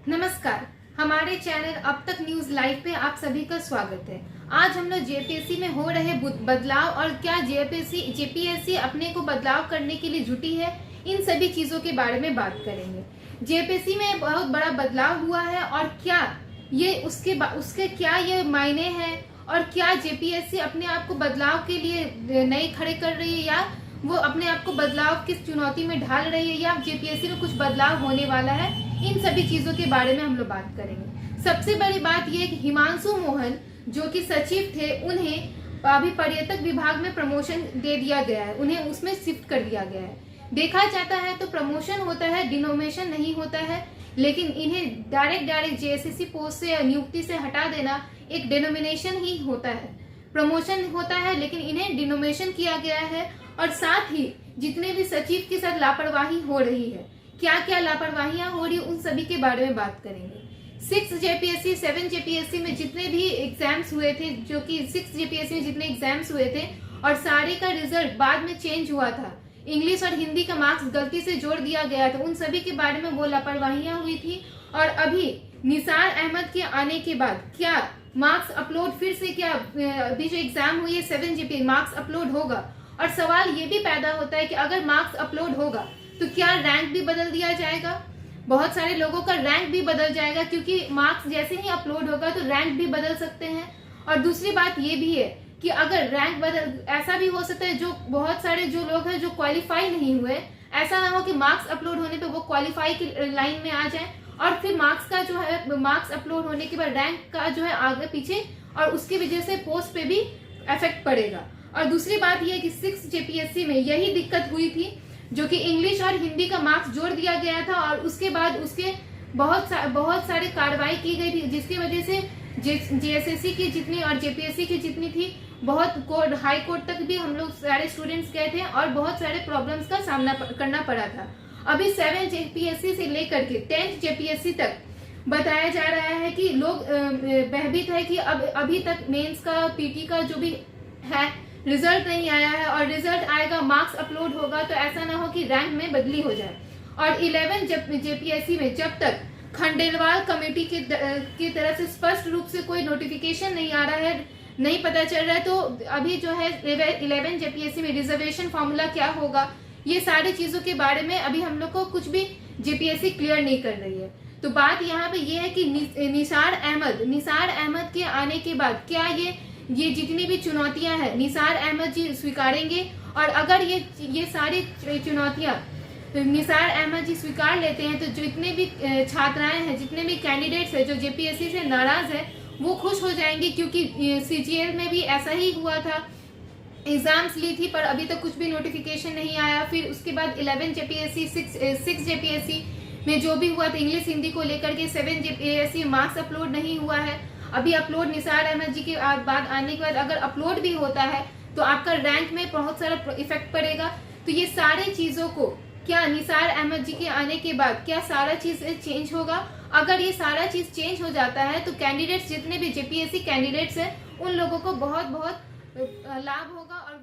नमस्कार। हमारे चैनल अब तक न्यूज लाइव पे आप सभी का स्वागत है। आज हम लोग जेपीएससी में हो रहे बदलाव और क्या जेपीएससी अपने को बदलाव करने के लिए जुटी है, इन सभी चीजों के बारे में बात करेंगे। जेपीएससी में बहुत बड़ा बदलाव हुआ है और क्या ये उसके क्या ये मायने हैं और क्या जेपीएससी अपने आप को बदलाव के लिए नए खड़े कर रही है या वो अपने आप को बदलाव किस चुनौती में ढाल रही है या जेपीएससी में कुछ बदलाव होने वाला है, इन सभी चीजों के बारे में हम लोग बात करेंगे। सबसे बड़ी बात यह कि हिमांशु मोहन जो कि सचिव थे, उन्हें अभी पर्यटक विभाग में प्रमोशन दे दिया गया है, उन्हें उसमें शिफ्ट कर दिया गया है। देखा जाता है तो प्रमोशन होता है, डिनोमेशन नहीं होता है, लेकिन इन्हें डायरेक्ट जेएसएससी पोस्ट से नियुक्ति से हटा देना एक डिनोमिनेशन ही होता है। प्रमोशन होता है लेकिन इन्हें डिनोमेशन किया गया है। और साथ ही जितने भी सचिव के साथ लापरवाही हो रही है, क्या क्या लापरवाहियां हो रही, उन सभी के बारे में बात करेंगे। 6 जेपीएससी 7 जेपीएससी में जितने भी एग्जाम्स हुए थे, जो कि 6 जेपीएससी में जितने एग्जाम्स हुए थे और सारे का रिजल्ट बाद में चेंज हुआ था, इंग्लिश और हिंदी का मार्क्स गलती से जोड़ दिया गया था, उन सभी के बारे में वो लापरवाहियां हुई थी। और अभी निसार अहमद के आने के बाद क्या मार्क्स अपलोड फिर से, क्या अभी जो एग्जाम हुई है 7 जेपीएससी मार्क्स अपलोड होगा? और सवाल ये भी पैदा होता है कि अगर मार्क्स अपलोड होगा तो क्या रैंक भी बदल दिया जाएगा? बहुत सारे लोगों का रैंक भी बदल जाएगा, क्योंकि मार्क्स जैसे ही अपलोड होगा तो रैंक भी बदल सकते हैं। और दूसरी बात ये भी है कि अगर रैंक बदल, ऐसा भी हो सकता है जो बहुत सारे जो लोग हैं जो क्वालिफाई नहीं हुए, ऐसा ना हो कि मार्क्स अपलोड होने पे वो क्वालिफाई की लाइन में आ जाए और फिर मार्क्स का जो है, मार्क्स अपलोड होने के बाद रैंक का जो है आगे पीछे, और उसकी वजह से पोस्ट पे भी इफेक्ट पड़ेगा। और दूसरी बात यह है कि 6 जेपीएससी में यही दिक्कत हुई थी, जो कि इंग्लिश और हिंदी का मार्क्स जोड़ दिया गया था और उसके बाद उसके बहुत सारी कार्रवाई की गई थी, जिसकी वजह से जेएसएससी की जितनी और जेपीएससी की जितनी थी, बहुत हाई कोर्ट तक भी हम लोग सारे स्टूडेंट्स गए थे और बहुत सारे प्रॉब्लम्स का सामना करना पड़ा था। अभी 7 जेपीएससी से लेकर के 10 जेपीएससी तक बताया जा रहा है कि लोग भयभीत है कि अभी तक मेंस का, पीटी का जो भी है रिजल्ट नहीं आया है और रिजल्ट आएगा, मार्क्स अपलोड होगा तो ऐसा ना हो कि रैंक में बदली हो जाए। और 11 जेपीएससी में जब तक खंडेलवाल कमेटी की तरफ से स्पष्ट रूप से कोई नोटिफिकेशन नहीं आ रहा है, नहीं पता चल रहा है, तो अभी जो है 11 जेपीएससी में रिजर्वेशन फॉर्मूला क्या होगा, ये सारी चीजों के बारे में अभी हम लोग को कुछ भी जेपीएससी क्लियर नहीं कर रही है। तो बात यहाँ पे ये है कि निसार अहमद के आने के बाद क्या ये जितनी भी चुनौतियां हैं निसार अहमद जी स्वीकारेंगे? और अगर ये सारी चुनौतियां निसार अहमद जी स्वीकार लेते हैं तो जितने भी छात्राएं हैं, जितने भी कैंडिडेट्स हैं जो जेपीएससी से नाराज है, वो खुश हो जाएंगे, क्योंकि सीजीएल में भी ऐसा ही हुआ था, एग्जाम्स ली थी पर अभी तक कुछ भी नोटिफिकेशन नहीं आया। फिर उसके बाद 11 जेपीएससी 6 जेपीएससी में जो भी हुआ था इंग्लिश हिंदी को लेकर के, 7 जेपीएससी मार्क्स अपलोड नहीं हुआ है। अभी अपलोड निसार अहमद जी के बाद आने के बाद अगर अपलोड भी होता है तो आपका रैंक में बहुत सारा इफेक्ट पड़ेगा। तो ये सारी चीजों को क्या निसार अहमद जी के आने के बाद क्या सारा चीज चेंज होगा? अगर ये सारा चीज चेंज हो जाता है तो कैंडिडेट्स, जितने भी जेपीएससी कैंडिडेट्स हैं, उन लोगों को बहुत बहुत लाभ होगा और